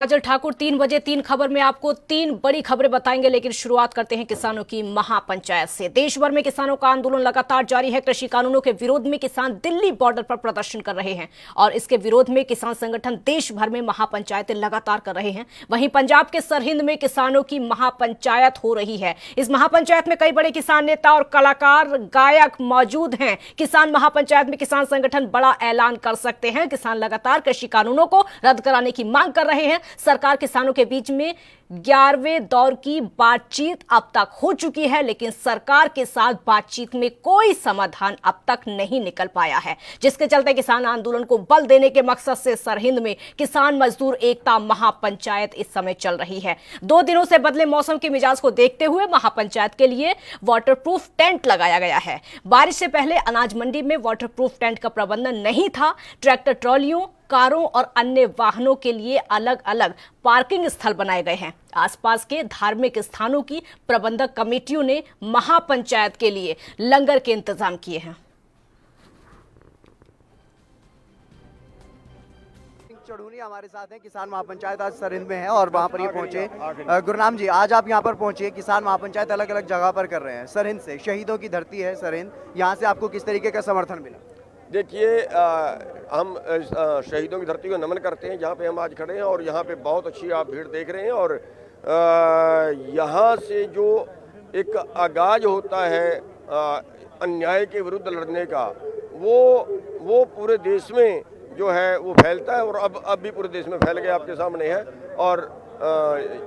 काजल ठाकुर 3 बजे 3 खबर में आपको 3 बड़ी खबरें बताएंगे, लेकिन शुरुआत करते हैं किसानों की महापंचायत से। देश भर में किसानों का आंदोलन लगातार जारी है। कृषि कानूनों के विरोध में किसान दिल्ली बॉर्डर पर प्रदर्शन कर रहे हैं और इसके विरोध में किसान संगठन देश भर में महापंचायतें लगातार कर रहे हैं। वहीं पंजाब के सरहिंद में किसानों की महापंचायत हो रही है। इस महापंचायत में कई बड़े किसान नेता और कलाकार गायक मौजूद हैं। किसान महापंचायत में किसान संगठन बड़ा ऐलान कर सकते हैं। किसान लगातार कृषि कानूनों को रद्द कराने की मांग कर रहे हैं। सरकार किसानों के बीच में 11वें दौर की बातचीत अब तक हो चुकी है, लेकिन सरकार के साथ बातचीत में कोई समाधान अब तक नहीं निकल पाया है, जिसके चलते किसान आंदोलन को बल देने के मकसद से सरहिंद में किसान मजदूर एकता महापंचायत इस समय चल रही है। 2 दिनों से बदले मौसम के मिजाज को देखते हुए महापंचायत के लिए वाटरप्रूफ टेंट लगाया गया है। बारिश से पहले अनाज मंडी में वाटरप्रूफ टेंट का प्रबंधन नहीं था। ट्रैक्टर ट्रॉलियों, कारों और अन्य वाहनों के लिए अलग अलग पार्किंग स्थल बनाए गए हैं। आसपास के धार्मिक स्थानों की प्रबंधक कमेटियों ने महापंचायत के लिए लंगर के इंतजाम किए हैं। चढ़ूनी हमारे साथ हैं। किसान महापंचायत आज सरहिंद में है और वहां पर ये पहुंचे। गुरनाम जी, आज आप यहां पर पहुंचे। किसान महापंचायत अलग अलग जगह पर कर रहे हैं। सरहिंद से, शहीदों की धरती है सरहिंद, यहाँ से आपको किस तरीके का समर्थन मिला? देखिए, हम शहीदों की धरती को नमन करते हैं जहाँ पे हम आज खड़े हैं, और यहाँ पे बहुत अच्छी आप भीड़ देख रहे हैं। और यहाँ से जो एक आगाज होता है अन्याय के विरुद्ध लड़ने का, वो पूरे देश में जो है वो फैलता है, और अब भी पूरे देश में फैल गया, आपके सामने है। और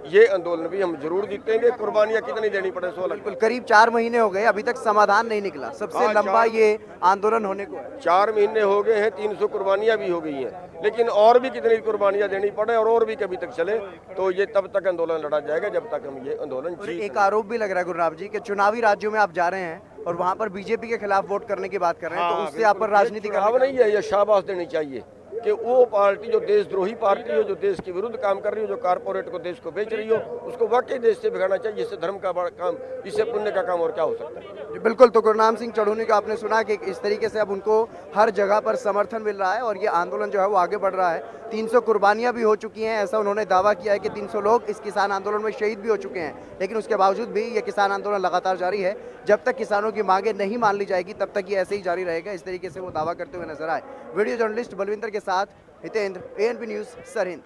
ये आंदोलन भी हम जरूर जीतेंगे। कुर्बानियां कितनी देनी पड़े सो बिल्कुल। करीब 4 महीने हो गए, अभी तक समाधान नहीं निकला। सबसे लंबा ये आंदोलन होने को है। 4 महीने हो गए हैं, 300 कुर्बानियां भी हो गई हैं, लेकिन और भी कितनी कुर्बानियां देनी पड़े और भी कभी तक चले, तो ये तब तक आंदोलन लड़ा जाएगा जब तक हम ये आंदोलन जीत। एक आरोप भी लग रहा है गुरनाम जी कि चुनावी राज्यों में आप जा रहे हैं और वहाँ पर बीजेपी के खिलाफ वोट करने की बात कर रहे हैं, तो उससे आप पर राजनीति नहीं है। ये शाबाश देनी चाहिए कि वो पार्टी जो देशद्रोही पार्टी हो, जो देश के विरुद्ध काम कर रही हो, जो कारपोरेट को देश को बेच रही हो, उसको वाकई देश से भगाना चाहिए। इससे धर्म का बड़ा काम, इससे पुण्य का काम और क्या हो सकता है। बिल्कुल। तो गुरनाम सिंह चढ़ूनी का आपने सुना कि इस तरीके से अब उनको हर जगह पर समर्थन मिल रहा है और ये आंदोलन जो है वो आगे बढ़ रहा है। 300 कुर्बानियां भी हो चुकी हैं, ऐसा उन्होंने दावा किया है कि 300 लोग इस किसान आंदोलन में शहीद भी हो चुके हैं, लेकिन उसके बावजूद भी ये किसान आंदोलन लगातार जारी है। जब तक किसानों की मांगे नहीं मान ली जाएगी तब तक ये ऐसे ही जारी रहेगा। इस तरीके से वो दावा करते हुए नजर आए। वीडियो जर्नलिस्ट बलविंदर के साथ हितेंद्र, ANP न्यूज, सरहिंद।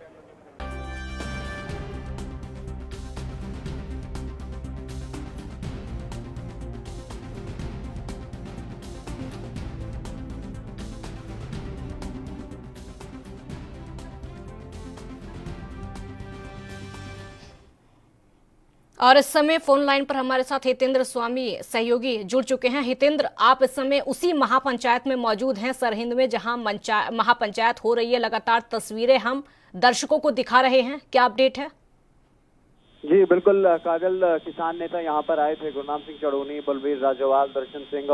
और इस समय फोन लाइन पर हमारे साथ हितेंद्र स्वामी सहयोगी जुड़ चुके हैं। हितेंद्र, आप इस समय उसी महापंचायत में मौजूद हैं सरहिंद में, जहां महापंचायत हो रही है। लगातार तस्वीरें हम दर्शकों को दिखा रहे हैं, क्या अपडेट है? जी बिल्कुल काजल, किसान नेता यहाँ पर आए थे। गुरनाम सिंह चढ़ूनी, बलवीर राजवाल, दर्शन सिंह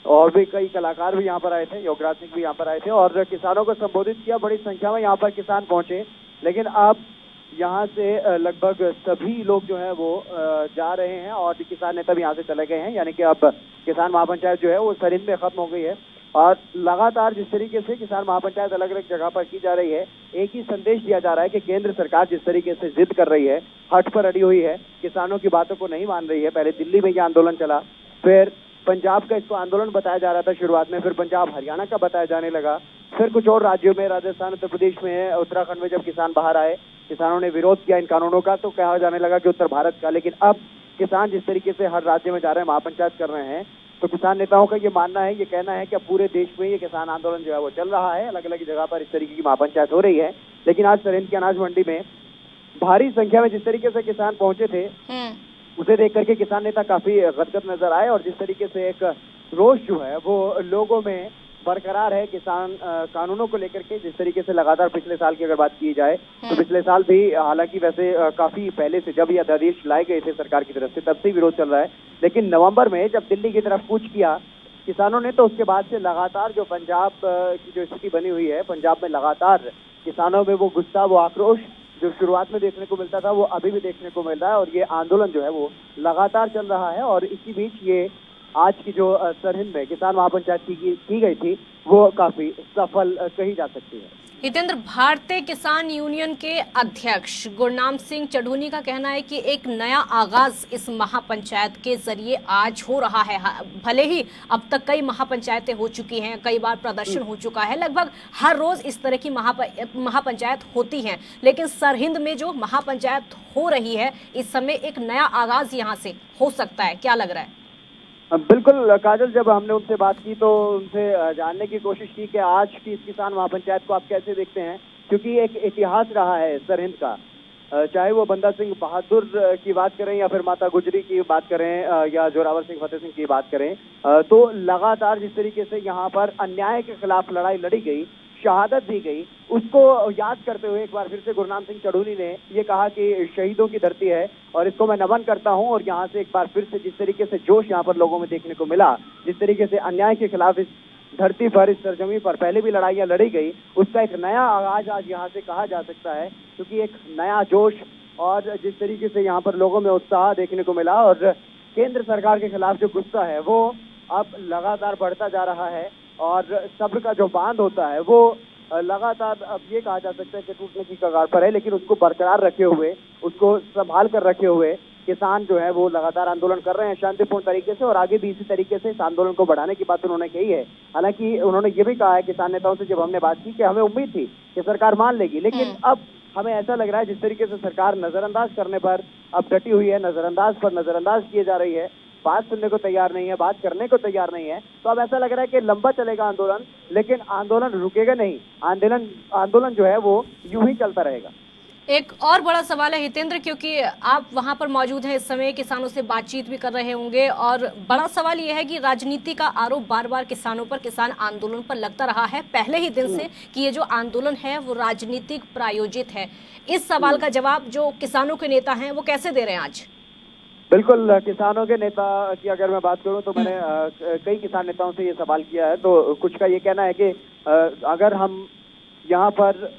और भी कई कलाकार भी यहाँ पर आए थे। योगराज सिंह भी यहाँ पर आए थे और किसानों को संबोधित किया। बड़ी संख्या में यहाँ पर किसान पहुंचे, लेकिन अब यहाँ से लगभग सभी लोग जो है वो जा रहे हैं और किसान नेता भी यहाँ से चले गए हैं। यानी कि अब किसान महापंचायत जो है वो सरहिंद में खत्म हो गई है। और लगातार जिस तरीके से किसान महापंचायत अलग अलग जगह पर की जा रही है, एक ही संदेश दिया जा रहा है कि केंद्र सरकार जिस तरीके से जिद कर रही है, हट पर अड़ी हुई है, किसानों की बातों को नहीं मान रही है। पहले दिल्ली में यह आंदोलन चला, फिर पंजाब का इसको आंदोलन बताया जा रहा था शुरुआत में, फिर पंजाब हरियाणा का बताया जाने लगा, फिर कुछ और राज्यों में, राजस्थान, उत्तर प्रदेश में, उत्तराखंड में जब किसान बाहर आए, किसानों ने विरोध किया इन कानूनों का, तो कहा जाने लगा कि उत्तर भारत का। लेकिन अब किसान जिस तरीके से हर राज्य में जा रहे हैं, महापंचायत कर रहे हैं, तो किसान नेताओं का ये मानना है, ये कहना है कि अब पूरे देश में ये किसान आंदोलन जो है वो चल रहा है। अलग अलग जगह पर इस तरीके की महापंचायत हो रही है। लेकिन आज सरहिंद की अनाज मंडी में भारी संख्या में जिस तरीके से किसान पहुंचे थे, उसे देख करके किसान नेता काफी गदगद नजर आए। और जिस तरीके से एक रोष जो है वो लोगों में बरकरार है किसान कानूनों को लेकर के। जिस तरीके से लगातार पिछले साल की अगर बात की जाए तो पिछले साल भी, हालांकि वैसे काफी पहले से जब ये अध्यादेश लाए गए थे सरकार की तरफ से, तब से विरोध चल रहा है। लेकिन नवंबर में जब दिल्ली की तरफ कूच किया किसानों ने, तो उसके बाद से लगातार जो पंजाब की जो स्थिति बनी हुई है, पंजाब में लगातार किसानों में वो गुस्सा, वो आक्रोश जो शुरुआत में देखने को मिलता था वो अभी भी देखने को मिल रहा है। और ये आंदोलन जो है वो लगातार चल रहा है। और इसी बीच ये आज की जो सरहिंद में किसान महापंचायत की गई थी वो काफी सफल कही जा सकती है। हितेंद्र, भारतीय किसान यूनियन के अध्यक्ष गुरनाम सिंह चढ़ूनी का कहना है कि एक नया आगाज इस महापंचायत के जरिए आज हो रहा है। भले ही अब तक कई महापंचायतें हो चुकी हैं, कई बार प्रदर्शन हो चुका है, लगभग हर रोज इस तरह की महापंचायत होती हैं, लेकिन सरहिंद में जो महापंचायत हो रही है इस समय एक नया आगाज यहाँ से हो सकता है, क्या लग रहा है? बिल्कुल काजल, जब हमने उनसे बात की तो उनसे जानने की कोशिश की कि आज की इस किसान महापंचायत को आप कैसे देखते हैं, क्योंकि एक इतिहास रहा है सरहिंद का। चाहे वो बंदा सिंह बहादुर की बात करें या फिर माता गुजरी की बात करें या जोरावर सिंह फतेह सिंह की बात करें, तो लगातार जिस तरीके से यहाँ पर अन्याय के खिलाफ लड़ाई लड़ी गई, शहादत दी गई, उसको याद करते हुए एक बार फिर से गुरनाम सिंह चढ़ूनी ने ये कहा कि शहीदों की धरती है और इसको मैं नमन करता हूं। और यहाँ से एक बार फिर से जिस तरीके से जोश यहाँ पर लोगों में देखने को मिला, जिस तरीके से अन्याय के खिलाफ इस धरती पर, इस सरजमी पर पहले भी लड़ाइयां लड़ी गई, उसका एक नया आगाज आज यहाँ से कहा जा सकता है। क्योंकि एक नया जोश और जिस तरीके से यहाँ पर लोगों में उत्साह देखने को मिला और केंद्र सरकार के खिलाफ जो गुस्सा है वो अब लगातार बढ़ता जा रहा है और सब्र का जो बांध होता है वो लगातार अब ये कहा जा सकता है कि टूटने की कगार पर है, लेकिन उसको बरकरार रखे हुए, उसको संभाल कर रखे हुए किसान जो है वो लगातार आंदोलन कर रहे हैं शांतिपूर्ण तरीके से और आगे भी इसी तरीके से इस आंदोलन को बढ़ाने की बात उन्होंने कही है। हालांकि उन्होंने ये भी कहा है किसान नेताओं से जब हमने बात की कि हमें उम्मीद थी कि सरकार मान लेगी, लेकिन अब हमें ऐसा लग रहा है जिस तरीके से सरकार नजरअंदाज करने पर अब डटी हुई है, नजरअंदाज किए जा रही है, बात सुनने को तैयार नहीं है, बात करने को तैयार नहीं है, तो अब ऐसा लग रहा है कि लंबा चलेगा आंदोलन, लेकिन आंदोलन रुकेगा नहीं। आंदोलन जो है वो यूं ही चलता रहेगा। एक और बड़ा सवाल है हितेंद्र, क्योंकि आप वहां पर मौजूद हैं इस समय, किसानों से बातचीत भी कर रहे होंगे, और बड़ा सवाल यह है कि राजनीति का आरोप बार बार किसानों पर, किसान आंदोलन पर लगता रहा है पहले ही दिन से कि ये जो आंदोलन है वो राजनीतिक प्रायोजित है। इस सवाल का जवाब जो किसानों के नेता हैं वो कैसे दे रहे हैं आज? बिल्कुल, किसानों के नेता की अगर मैं बात करूं तो मैंने कई किसान नेताओं से ये सवाल किया है, तो कुछ का ये कहना है कि अगर हम यहाँ पर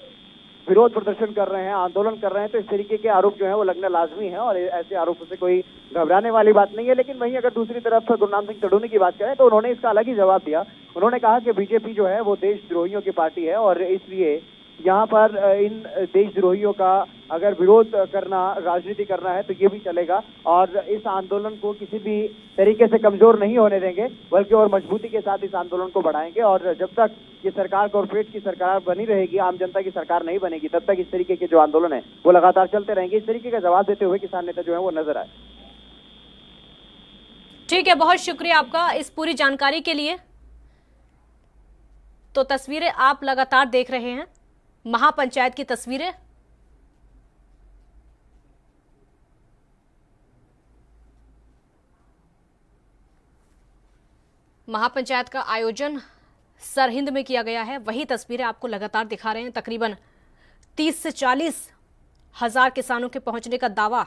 विरोध प्रदर्शन कर रहे हैं, आंदोलन कर रहे हैं, तो इस तरीके के आरोप जो है वो लगना लाजमी है और ऐसे आरोपों से कोई घबराने वाली बात नहीं है। लेकिन वहीं अगर दूसरी तरफ गुरनाम सिंह चढ़ूनी की बात करें तो उन्होंने इसका अलग ही जवाब दिया। उन्होंने कहा कि बीजेपी जो है वो देशद्रोहियों की पार्टी है और इसलिए यहाँ पर इन देशद्रोहियों का अगर विरोध करना, राजनीति करना है तो ये भी चलेगा और इस आंदोलन को किसी भी तरीके से कमजोर नहीं होने देंगे, बल्कि और मजबूती के साथ इस आंदोलन को बढ़ाएंगे। और जब तक ये सरकार कॉर्पोरेट की सरकार बनी रहेगी, आम जनता की सरकार नहीं बनेगी, तब तक इस तरीके के जो आंदोलन है वो लगातार चलते रहेंगे। इस तरीके का जवाब देते हुए किसान नेता जो है वो नजर आए। ठीक है, बहुत शुक्रिया आपका इस पूरी जानकारी के लिए। तो तस्वीरें आप लगातार देख रहे हैं, महापंचायत की तस्वीरें। महापंचायत का आयोजन सरहिंद में किया गया है, वही तस्वीरें आपको लगातार दिखा रहे हैं। तकरीबन 30 से 40 हजार किसानों के पहुंचने का दावा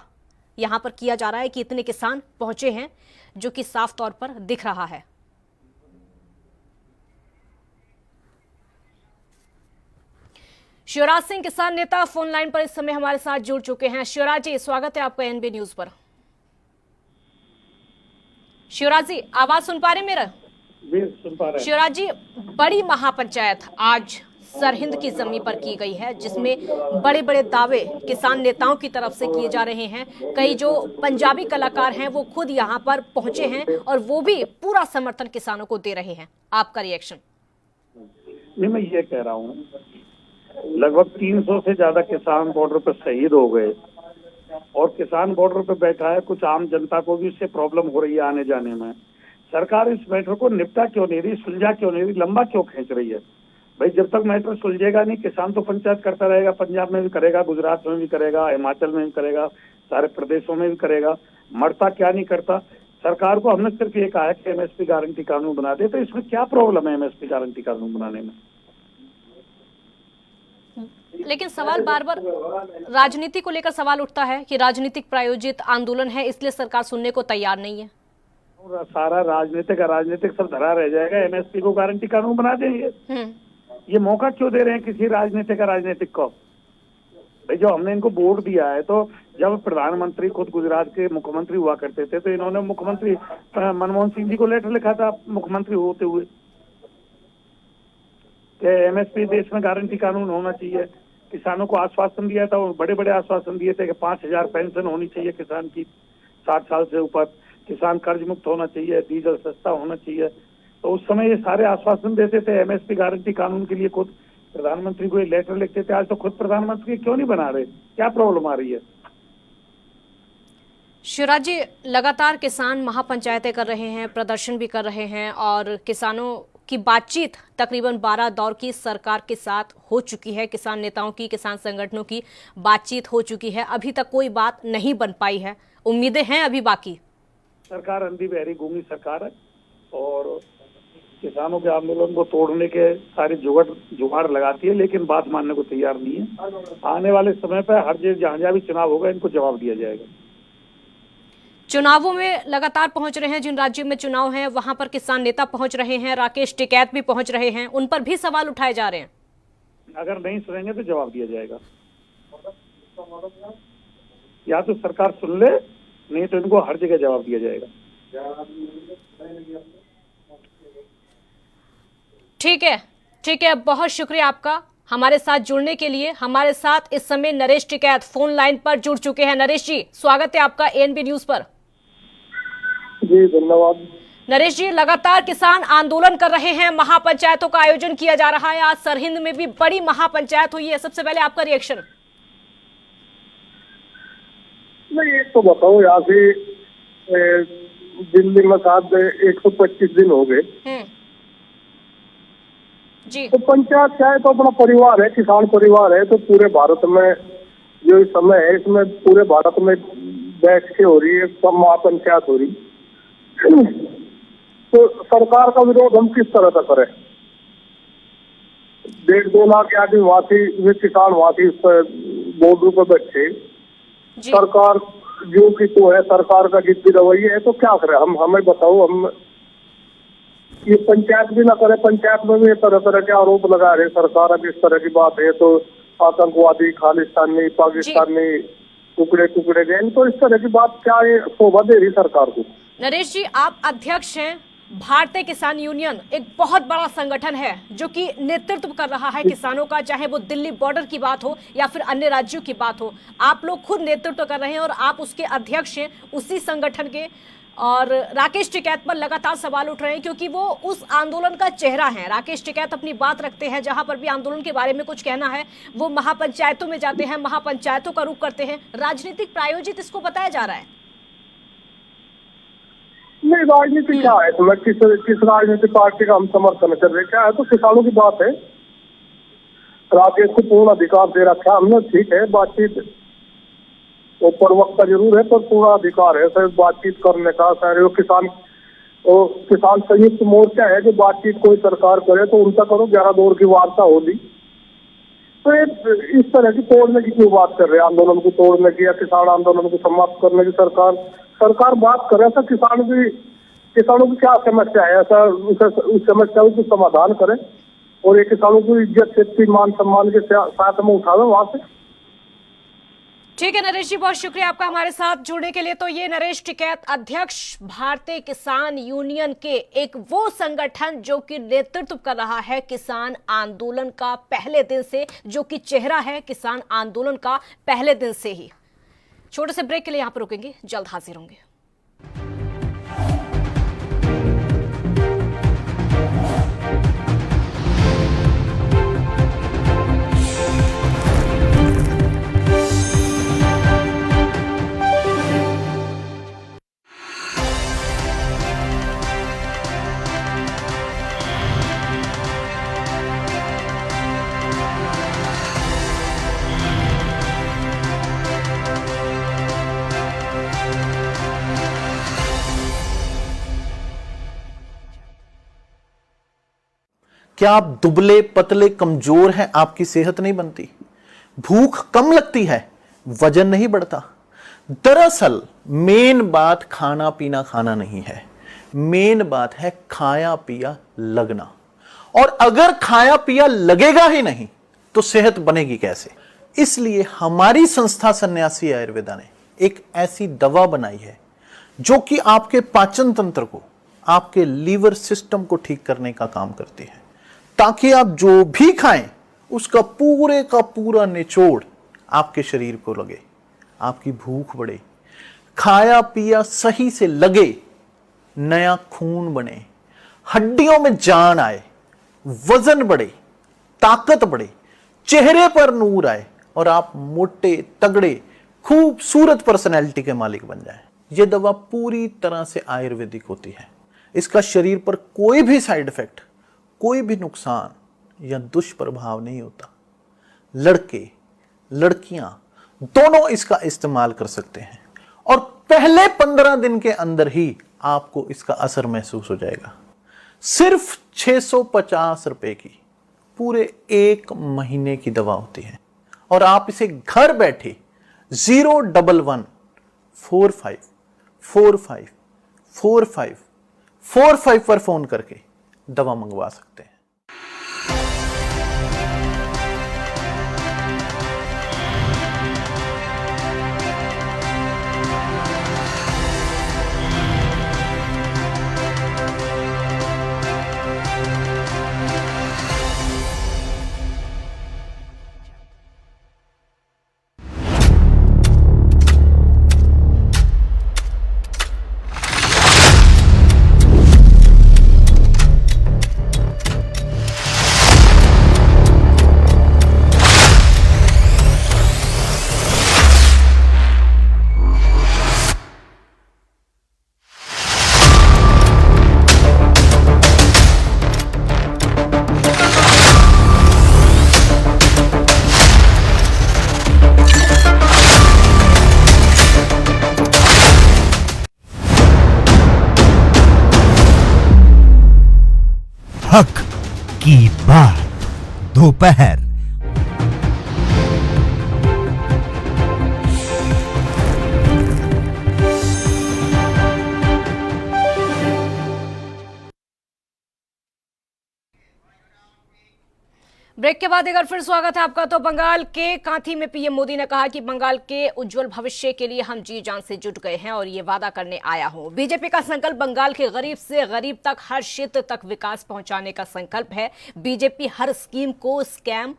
यहां पर किया जा रहा है कि इतने किसान पहुंचे हैं, जो कि साफ तौर पर दिख रहा है। शिवराज सिंह किसान नेता फोन लाइन पर इस समय हमारे साथ जुड़ चुके हैं। शिवराज जी, स्वागत है आपका एनबी न्यूज पर। शिवराज जी, आवाज सुन पा रहे मेरा? सुन पा रहे। शिवराज जी, बड़ी महापंचायत आज सरहिंद की जमीन पर की गई है, जिसमें बड़े बड़े दावे किसान नेताओं की तरफ से किए जा रहे हैं। कई जो पंजाबी कलाकार हैं वो खुद यहाँ पर पहुंचे हैं और वो भी पूरा समर्थन किसानों को दे रहे हैं। आपका रिएक्शन? नहीं, मैं ये कह रहा हूँ, लगभग 300 से ज्यादा किसान बॉर्डर पर शहीद हो गए और किसान बॉर्डर पर बैठा है। कुछ आम जनता को भी इससे प्रॉब्लम हो रही है आने जाने में। सरकार इस मैटर को निपटा क्यों नहीं रही, सुलझा क्यों नहीं रही, लंबा क्यों खींच रही है? भाई, जब तक मैटर सुलझेगा नहीं, किसान तो पंचायत करता रहेगा। पंजाब में भी करेगा, गुजरात में भी करेगा, हिमाचल में भी करेगा, सारे प्रदेशों में भी करेगा। मरता क्या नहीं करता। सरकार को हमने सिर्फ ये कहा है कि एमएसपी गारंटी कानून बना दे, तो इसमें क्या प्रॉब्लम है एमएसपी गारंटी कानून बनाने में? लेकिन सवाल बार बार राजनीति को लेकर सवाल उठता है कि राजनीतिक प्रायोजित आंदोलन है, इसलिए सरकार सुनने को तैयार नहीं है। सारा राजनीतिक सब धरा रह जाएगा। एमएसपी को गारंटी कानून बना देंगे। ये मौका क्यों दे रहे हैं किसी राजनीतिक को? भाई, जो हमने इनको वोट दिया है, तो जब प्रधानमंत्री खुद गुजरात के मुख्यमंत्री हुआ करते थे तो इन्होंने मुख्यमंत्री मनमोहन सिंह जी को लेटर लिखा था मुख्यमंत्री होते हुए। एमएसपी देश में गारंटी कानून होना चाहिए। किसानों को आश्वासन दिया था, और बड़े बड़े आश्वासन दिए थे कि 5,000 पेंशन होनी चाहिए किसान की 60 साल से ऊपर, किसान कर्ज मुक्त होना चाहिए, डीजल सस्ता होना चाहिए। तो उस समय ये सारे आश्वासन देते थे। एमएसपी गारंटी कानून के लिए खुद प्रधानमंत्री को ये लेटर लिखते थे। आज तो खुद प्रधानमंत्री क्यों नहीं बना रहे? क्या प्रॉब्लम आ रही है? शिवराज जी, लगातार किसान महापंचायतें कर रहे हैं, प्रदर्शन भी कर रहे हैं और किसानों की बातचीत तकरीबन 12 दौर की सरकार के साथ हो चुकी है। किसान नेताओं की, किसान संगठनों की बातचीत हो चुकी है। अभी तक कोई बात नहीं बन पाई है, उम्मीदें हैं अभी बाकी। सरकार अंधी बहरी गूंगी सरकार है और किसानों के आंदोलन को तोड़ने के सारे जुगाड़ लगाती है, लेकिन बात मानने को तैयार नहीं है। आने वाले समय पर हर जगह जहां भी चुनाव होगा इनको जवाब दिया जाएगा। चुनावों में लगातार पहुंच रहे हैं, जिन राज्यों में चुनाव हैं वहां पर किसान नेता पहुंच रहे हैं, राकेश टिकैत भी पहुंच रहे हैं, उन पर भी सवाल उठाए जा रहे हैं। अगर नहीं सुनेंगे तो जवाब दिया जाएगा। या तो सरकार सुन ले, नहीं तो इनको हर जगह जवाब दिया जाएगा। ठीक है, बहुत शुक्रिया आपका हमारे साथ जुड़ने के लिए। हमारे साथ इस समय नरेश टिकैत फोन लाइन पर जुड़ चुके हैं। नरेश जी, स्वागत है आपका एएनबी न्यूज पर। जी धन्यवाद। नरेश जी, लगातार किसान आंदोलन कर रहे हैं, महापंचायतों का आयोजन किया जा रहा है। आज सरहिंद में भी बड़ी महापंचायत हुई है, सबसे पहले आपका रिएक्शन। नहीं, एक तो बताओ, यहाँ से दिल्ली में साथ 125 दिन हो गए जी। तो पंचायत क्या है, तो अपना परिवार है, किसान परिवार है। तो पूरे भारत में जो समय है, इसमें पूरे भारत में बैठ के हो रही है, सब महापंचायत हो रही। तो सरकार का विरोध हम किस तरह का करें? 1.5-2 लाख आदमी वहां से किसान वहां से बॉर्डर पर बैठे, सरकार जो कि तो है, सरकार का जिद्दी रवैया है, तो क्या करें हम? हमें बताओ, हम ये पंचायत भी ना करे। पंचायत में भी तरह तरह के आरोप लगा रहे सरकार। अब इस तरह की बात है तो आतंकवादी, खालिस्तानी, पाकिस्तानी टुकड़े गए, तो इस तरह की बात क्या है शोभा दे रही सरकार को? नरेश जी, आप अध्यक्ष हैं, भारतीय किसान यूनियन एक बहुत बड़ा संगठन है जो कि नेतृत्व कर रहा है किसानों का, चाहे वो दिल्ली बॉर्डर की बात हो या फिर अन्य राज्यों की बात हो। आप लोग खुद नेतृत्व कर रहे हैं और आप उसके अध्यक्ष हैं उसी संगठन के। और राकेश टिकैत पर लगातार सवाल उठ रहे हैं क्योंकि वो उस आंदोलन का चेहरा है। राकेश टिकैत अपनी बात रखते हैं, जहां पर भी आंदोलन के बारे में कुछ कहना है वो महापंचायतों में जाते हैं, महापंचायतों का रुख करते हैं। राजनीतिक प्रायोजित इसको बताया जा रहा है। नहीं, राजनीति क्या है? तो मैं किस राजनीतिक पार्टी का हम समर्थन कर रहे? क्या है तो किसानों की बात है। राकेश को पूर्ण अधिकार दे रखा हमने, ठीक है, बातचीत वो प्रवक्ता जरूर है, पर पूरा अधिकार है सर बातचीत करने का। सारे किसान संयुक्त मोर्चा है जो बातचीत कोई सरकार करे तो उनका करो। 11 दौर की वार्ता होगी, तो इस तरह की तोड़ने की क्यों बात कर रहे हैं? आंदोलन को तोड़ने की या किसान आंदोलन को समाप्त करने की सरकार बात करे। ऐसा किसानों की क्या समस्या है, ऐसा उस समस्याओं को समाधान करें और ये किसानों को इज्जत से, मान सम्मान के साथ में उठावे वहां से। ठीक है नरेश जी, बहुत शुक्रिया आपका हमारे साथ जुड़ने के लिए। तो ये नरेश टिकैत, अध्यक्ष भारतीय किसान यूनियन के एक वो संगठन जो कि नेतृत्व कर रहा है किसान आंदोलन का पहले दिन से, जो कि चेहरा है किसान आंदोलन का पहले दिन से ही। छोटे से ब्रेक के लिए यहां पर रुकेंगे, जल्द हाजिर होंगे। क्या आप दुबले पतले कमजोर हैं? आपकी सेहत नहीं बनती, भूख कम लगती है, वजन नहीं बढ़ता? दरअसल मेन बात खाना नहीं है, मेन बात है खाया पिया लगना। और अगर खाया पिया लगेगा ही नहीं तो सेहत बनेगी कैसे? इसलिए हमारी संस्था सन्यासी आयुर्वेदा ने एक ऐसी दवा बनाई है जो कि आपके पाचन तंत्र को, आपके लीवर सिस्टम को ठीक करने का काम करती है, ताकि आप जो भी खाएं उसका पूरे का पूरा निचोड़ आपके शरीर को लगे, आपकी भूख बढ़े, खाया पिया सही से लगे, नया खून बने, हड्डियों में जान आए, वजन बढ़े, ताकत बढ़े, चेहरे पर नूर आए और आप मोटे तगड़े खूबसूरत पर्सनैलिटी के मालिक बन जाएं। यह दवा पूरी तरह से आयुर्वेदिक होती है। इसका शरीर पर कोई भी साइड इफेक्ट, कोई भी नुकसान या दुष्प्रभाव नहीं होता। लड़के लड़कियां दोनों इसका इस्तेमाल कर सकते हैं और पहले 15 दिन के अंदर ही आपको इसका असर महसूस हो जाएगा। सिर्फ 650 रुपए की पूरे 1 महीने की दवा होती है और आप इसे घर बैठे 01145454545 पर फोन करके दवा मंगवा सकते हैं। हक की बात दोपहर। ब्रेक के बाद एक बार फिर स्वागत है आपका। तो बंगाल के कांथी में पीएम मोदी ने कहा कि बंगाल के उज्जवल भविष्य के लिए हम जी जान से जुट गए हैं और ये वादा करने आया हूं। बीजेपी का संकल्प बंगाल के गरीब से गरीब तक हर क्षेत्र तक विकास पहुंचाने का संकल्प है। बीजेपी हर स्कीम को स्कैम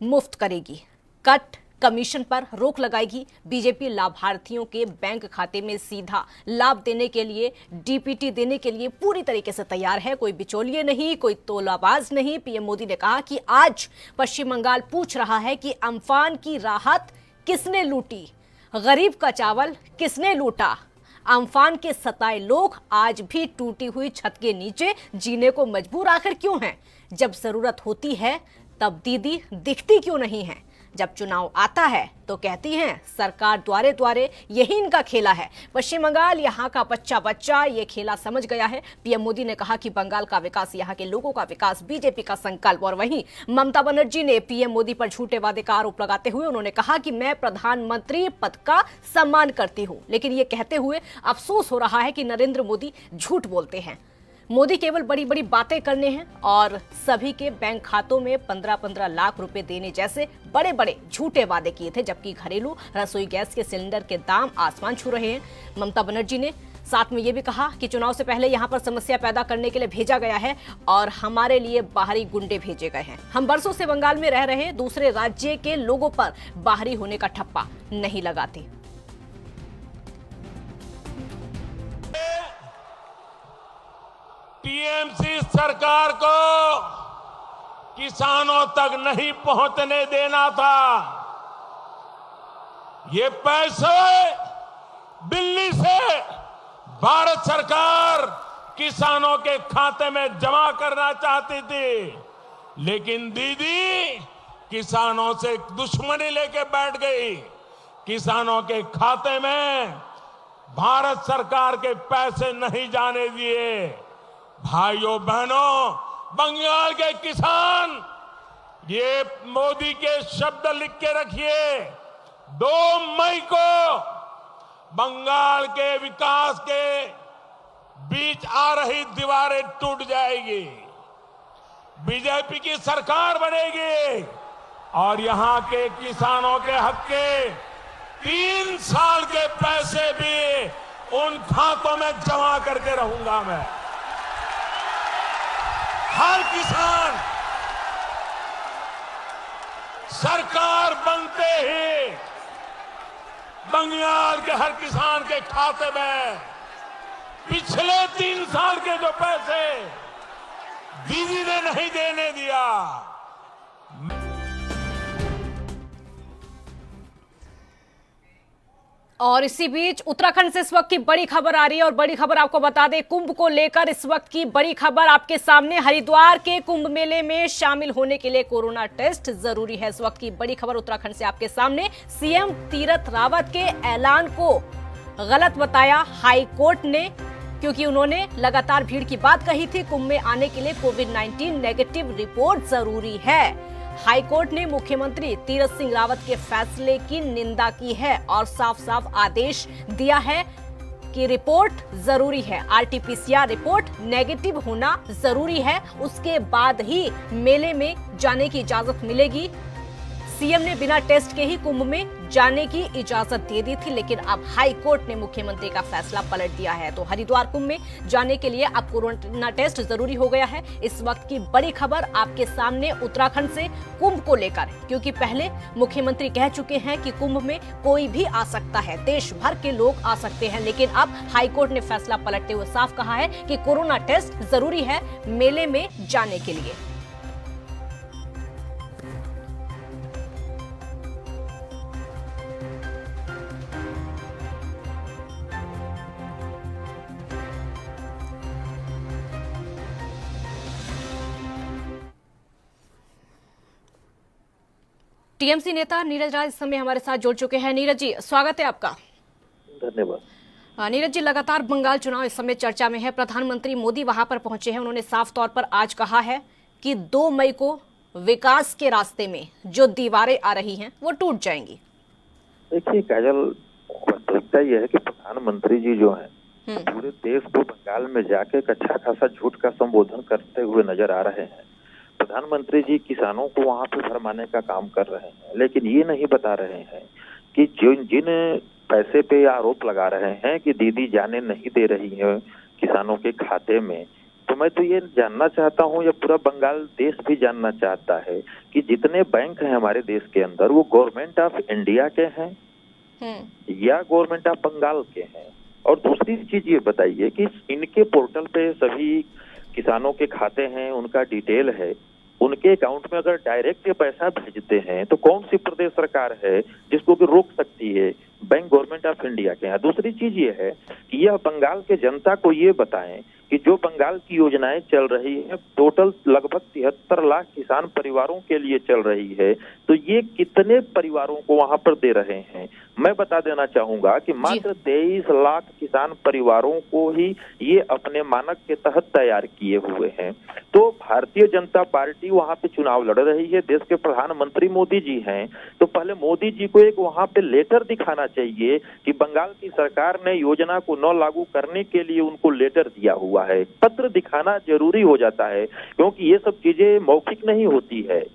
मुफ्त करेगी, कट कमीशन पर रोक लगाएगी। बीजेपी लाभार्थियों के बैंक खाते में सीधा लाभ देने के लिए, डीपीटी देने के लिए पूरी तरीके से तैयार है। कोई बिचौलिए नहीं, कोई तोलाबाज नहीं। पीएम मोदी ने कहा कि आज पश्चिम बंगाल पूछ रहा है कि अम्फान की राहत किसने लूटी, गरीब का चावल किसने लूटा। अम्फान के सताए लोग आज भी टूटी हुई छत के नीचे जीने को मजबूर आखिर क्यों हैं? जब जरूरत होती है तब दीदी दिखती क्यों नहीं है? जब चुनाव आता है तो कहती हैं सरकार द्वारे द्वारे, यही इनका खेला है। पश्चिम बंगाल यहाँ का बच्चा बच्चा ये खेला समझ गया है। पीएम मोदी ने कहा कि बंगाल का विकास, यहाँ के लोगों का विकास बीजेपी का संकल्प। और वहीं ममता बनर्जी ने पीएम मोदी पर झूठे वादे का आरोप लगाते हुए उन्होंने कहा कि मैं प्रधानमंत्री पद का सम्मान करती हूँ, लेकिन ये कहते हुए अफसोस हो रहा है कि नरेंद्र मोदी झूठ बोलते हैं। मोदी केवल बड़ी बड़ी बातें करने हैं और सभी के बैंक खातों में 15-15 लाख रुपए देने जैसे बड़े बड़े झूठे वादे किए थे, जबकि घरेलू रसोई गैस के सिलेंडर के दाम आसमान छू रहे हैं। ममता बनर्जी ने साथ में ये भी कहा कि चुनाव से पहले यहाँ पर समस्या पैदा करने के लिए भेजा गया है और हमारे लिए बाहरी गुंडे भेजे गए हैं। हम बरसों से बंगाल में रह रहे दूसरे राज्य के लोगों पर बाहरी होने का ठप्पा नहीं लगाते। टीएमसी सरकार को किसानों तक नहीं पहुंचने देना था। ये पैसे दिल्ली से भारत सरकार किसानों के खाते में जमा करना चाहती थी, लेकिन दीदी किसानों से दुश्मनी लेके बैठ गई। किसानों के खाते में भारत सरकार के पैसे नहीं जाने दिए। भाइयों बहनों, बंगाल के किसान, ये मोदी के शब्द लिख के रखिए। 2 मई को बंगाल के विकास के बीच आ रही दीवारें टूट जाएगी, बीजेपी की सरकार बनेगी और यहां के किसानों के हक के 3 साल के पैसे भी उन खातों में जमा करके रहूंगा मैं। हर किसान सरकार बनते ही बंगाल के हर किसान के खाते में पिछले 3 साल के जो पैसे दीदी ने नहीं देने दिया। और इसी बीच उत्तराखंड से इस वक्त की बड़ी खबर आ रही है और बड़ी खबर आपको बता दें, कुंभ को लेकर इस वक्त की बड़ी खबर आपके सामने। हरिद्वार के कुंभ मेले में शामिल होने के लिए कोरोना टेस्ट जरूरी है। इस वक्त की बड़ी खबर उत्तराखंड से आपके सामने। सीएम तीरथ रावत के ऐलान को गलत बताया हाई कोर्ट ने, क्योंकि उन्होंने लगातार भीड़ की बात कही थी। कुंभ में आने के लिए कोविड-19 नेगेटिव रिपोर्ट जरूरी है। हाईकोर्ट ने मुख्यमंत्री तीरथ सिंह रावत के फैसले की निंदा की है और साफ साफ आदेश दिया है कि रिपोर्ट जरूरी है। आरटीपीसीआर रिपोर्ट नेगेटिव होना जरूरी है, उसके बाद ही मेले में जाने की इजाजत मिलेगी। सीएम ने बिना टेस्ट के ही कुंभ में जाने की इजाजत दे दी थी, लेकिन अब हाई कोर्ट ने मुख्यमंत्री का फैसला पलट दिया है। तो हरिद्वार कुंभ में जाने के लिए अब कोरोना टेस्ट जरूरी हो गया है। इस वक्त की बड़ी खबर आपके सामने उत्तराखंड से कुंभ को लेकर, क्योंकि पहले मुख्यमंत्री कह चुके हैं कि कुंभ में कोई भी आ सकता है, देश भर के लोग आ सकते हैं, लेकिन अब हाईकोर्ट ने फैसला पलटते हुए साफ कहा है कि कोरोना टेस्ट जरूरी है मेले में जाने के लिए। टीएमसी नेता नीरज राज इस समय हमारे साथ जुड़ चुके हैं। नीरज जी, स्वागत है आपका। धन्यवाद। नीरज जी, लगातार बंगाल चुनाव इस समय चर्चा में है। प्रधानमंत्री मोदी वहां पर पहुंचे हैं। उन्होंने साफ तौर पर आज कहा है कि 2 मई को विकास के रास्ते में जो दीवारें आ रही हैं वो टूट जाएंगी। देखिए काजल, वास्तविकता यह है कि प्रधानमंत्री जी जो हैं पूरे देश को बंगाल में जाके एक अच्छा खासा झूठ का संबोधन करते हुए नजर आ रहे हैं। प्रधानमंत्री जी किसानों को वहां पे भरमाने का काम कर रहे हैं, लेकिन ये नहीं बता रहे हैं कि जिन पैसे पे आरोप लगा रहे हैं कि दीदी जाने नहीं दे रही है किसानों के खाते में, तो मैं तो ये जानना चाहता हूँ, या पूरा बंगाल देश भी जानना चाहता है कि जितने बैंक हैं हमारे देश के अंदर वो गवर्नमेंट ऑफ इंडिया के हैं या गवर्नमेंट ऑफ बंगाल के हैं। और दूसरी चीज ये बताइए कि इनके पोर्टल पे सभी किसानों के खाते हैं, उनका डिटेल है, उनके अकाउंट में अगर डायरेक्ट ये पैसा भेजते हैं तो कौन सी प्रदेश सरकार है जिसको भी रोक सकती है? बैंक गवर्नमेंट ऑफ इंडिया के हैं। दूसरी चीज ये है कि यह बंगाल के जनता को ये बताएं कि जो बंगाल की योजनाएं चल रही है टोटल लगभग 73 लाख किसान परिवारों के लिए चल रही है, तो ये कितने परिवारों को वहां पर दे रहे हैं? मैं बता देना चाहूंगा कि मात्र 23 लाख किसान परिवारों को ही ये अपने मानक के तहत तैयार किए हुए हैं। तो भारतीय जनता पार्टी वहां पे चुनाव लड़ रही है, देश के प्रधानमंत्री मोदी जी हैं, तो पहले मोदी जी को एक वहां पे लेटर दिखाना चाहिए कि बंगाल की सरकार ने योजना को न लागू करने के लिए उनको लेटर दिया हुआ है। पत्र दिखाना जरूरी हो जाता है, क्योंकि ये सब चीजें मौखिक नहीं होती है।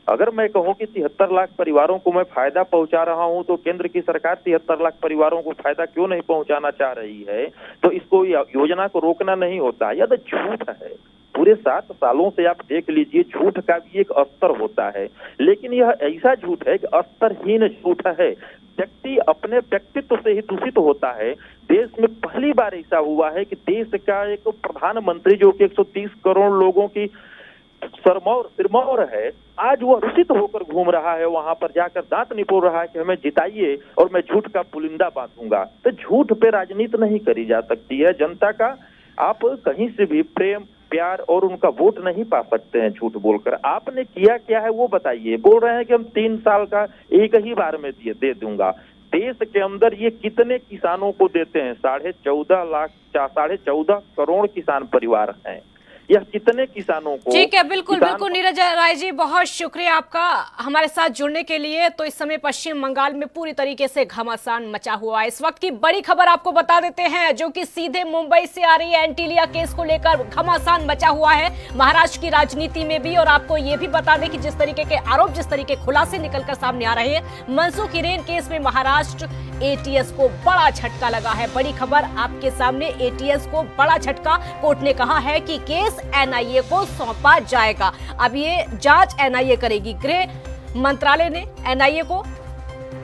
अगर मैं कहूं कि 73 लाख परिवारों को मैं फायदा पहुंचा रहा हूं, तो केंद्र की सरकार 73 लाख परिवारों को फायदा क्यों नहीं पहुंचाना चाह रही है? तो इसको योजना को रोकना नहीं होता। यह तो झूठ है। पूरे 7 सालों से आप देख लीजिए, झूठ का भी एक स्तर होता है, लेकिन यह ऐसा झूठ है कि स्तरहीन झूठ है। व्यक्ति अपने व्यक्तित्व से ही दूषित होता है। देश में पहली बार ऐसा हुआ है कि देश का एक प्रधानमंत्री जो कि 130 करोड़ लोगों की सिरमौर है, आज वो रूसित होकर घूम रहा है, वहां पर जाकर दांत निपोड़ रहा है कि हमें जिताइए और मैं झूठ का पुलिंदा बांधूंगा। तो झूठ पे राजनीति नहीं करी जा सकती है। जनता का आप कहीं से भी प्रेम प्यार और उनका वोट नहीं पा सकते हैं झूठ बोलकर। आपने किया क्या है वो बताइए। बोल रहे हैं कि हम 3 साल का एक ही बार में दे दूंगा। देश के अंदर ये कितने किसानों को देते हैं? 14.5 करोड़ किसान परिवार हैं। यह कितने किसानों को? ठीक है, बिल्कुल बिल्कुल नीरज राय जी, बहुत शुक्रिया आपका हमारे साथ जुड़ने के लिए। तो इस समय पश्चिम बंगाल में पूरी तरीके से घमासान मचा हुआ है। इस वक्त की बड़ी खबर आपको बता देते हैं, जो कि सीधे मुंबई से आ रही है। एंटीलिया केस को लेकर घमासान मचा हुआ है महाराष्ट्र की राजनीति में भी। और आपको ये भी बता दें कि जिस तरीके के आरोप, जिस तरीके खुलासे निकलकर सामने आ रहे हैं, मनसुख हिरेन केस में महाराष्ट्र एटीएस को बड़ा झटका लगा है। बड़ी खबर आपके सामने, एटीएस को बड़ा झटका। कोर्ट ने कहा है कि केस एनआईए को सौंपा जाएगा। अब ये जांच एनआईए करेगी। गृह मंत्रालय ने एनआईए को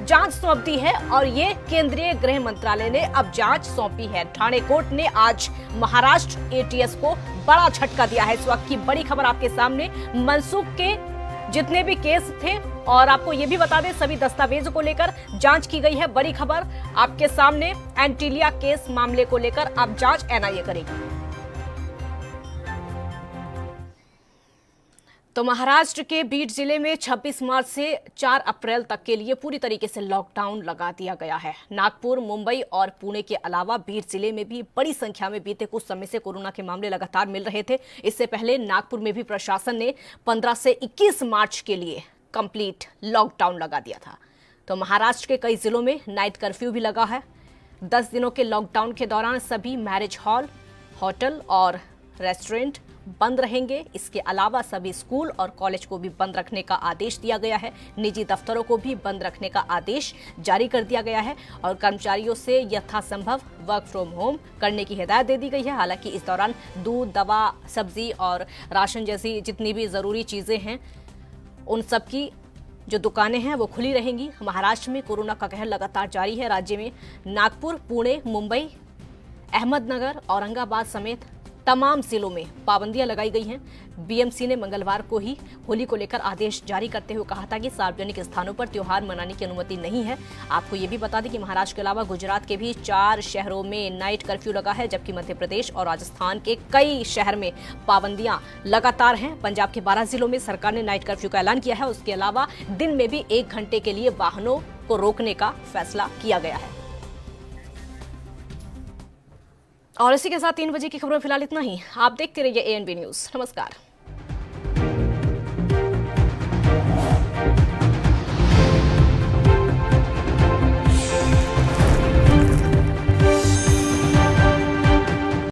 जांच सौंप दी है और ये केंद्रीय गृह मंत्रालय ने अब जांच सौंपी है। ठाणे कोर्ट ने आज महाराष्ट्र एटीएस को बड़ा झटका दिया है। इस वक्त की बड़ी खबर आपके सामने, मनसुख के जितने भी केस थे और आपको ये भी बता दें सभी दस्तावेजों को लेकर जांच की गई है। बड़ी खबर आपके सामने, एंटीलिया केस मामले को लेकर अब जांच एनआईए करेगी। तो महाराष्ट्र के बीड जिले में 26 मार्च से 4 अप्रैल तक के लिए पूरी तरीके से लॉकडाउन लगा दिया गया है। नागपुर, मुंबई और पुणे के अलावा बीड जिले में भी बड़ी संख्या में बीते कुछ समय से कोरोना के मामले लगातार मिल रहे थे। इससे पहले नागपुर में भी प्रशासन ने 15 से 21 मार्च के लिए कंप्लीट लॉकडाउन लगा दिया था। तो महाराष्ट्र के कई जिलों में नाइट कर्फ्यू भी लगा है। 10 दिनों के लॉकडाउन के दौरान सभी मैरिज हॉल, होटल और रेस्टोरेंट बंद रहेंगे। इसके अलावा सभी स्कूल और कॉलेज को भी बंद रखने का आदेश दिया गया है। निजी दफ्तरों को भी बंद रखने का आदेश जारी कर दिया गया है और कर्मचारियों से यथासंभव वर्क फ्रॉम होम करने की हिदायत दे दी गई है। हालांकि इस दौरान दूध, दवा, सब्जी और राशन जैसी जितनी भी जरूरी चीजें हैं उन सब की जो दुकानें हैं वो खुली रहेंगी। महाराष्ट्र में कोरोना का कहर लगातार जारी है। राज्य में नागपुर, पुणे, मुंबई, अहमदनगर, औरंगाबाद समेत तमाम जिलों में पाबंदियां लगाई गई हैं। बीएमसी ने मंगलवार को ही होली को लेकर आदेश जारी करते हुए कहा था कि सार्वजनिक स्थानों पर त्योहार मनाने की अनुमति नहीं है। आपको ये भी बता दें कि महाराष्ट्र के अलावा गुजरात के भी 4 शहरों में नाइट कर्फ्यू लगा है, जबकि मध्य प्रदेश और राजस्थान के कई शहर में पाबंदियां लगातार हैं। पंजाब के 12 जिलों में सरकार ने नाइट कर्फ्यू का ऐलान किया है। उसके अलावा दिन में भी 1 घंटे के लिए वाहनों को रोकने का फैसला किया गया है। और इसी के साथ 3 बजे की खबरों में फिलहाल इतना ही। आप देखते रहिए ANB न्यूज। नमस्कार।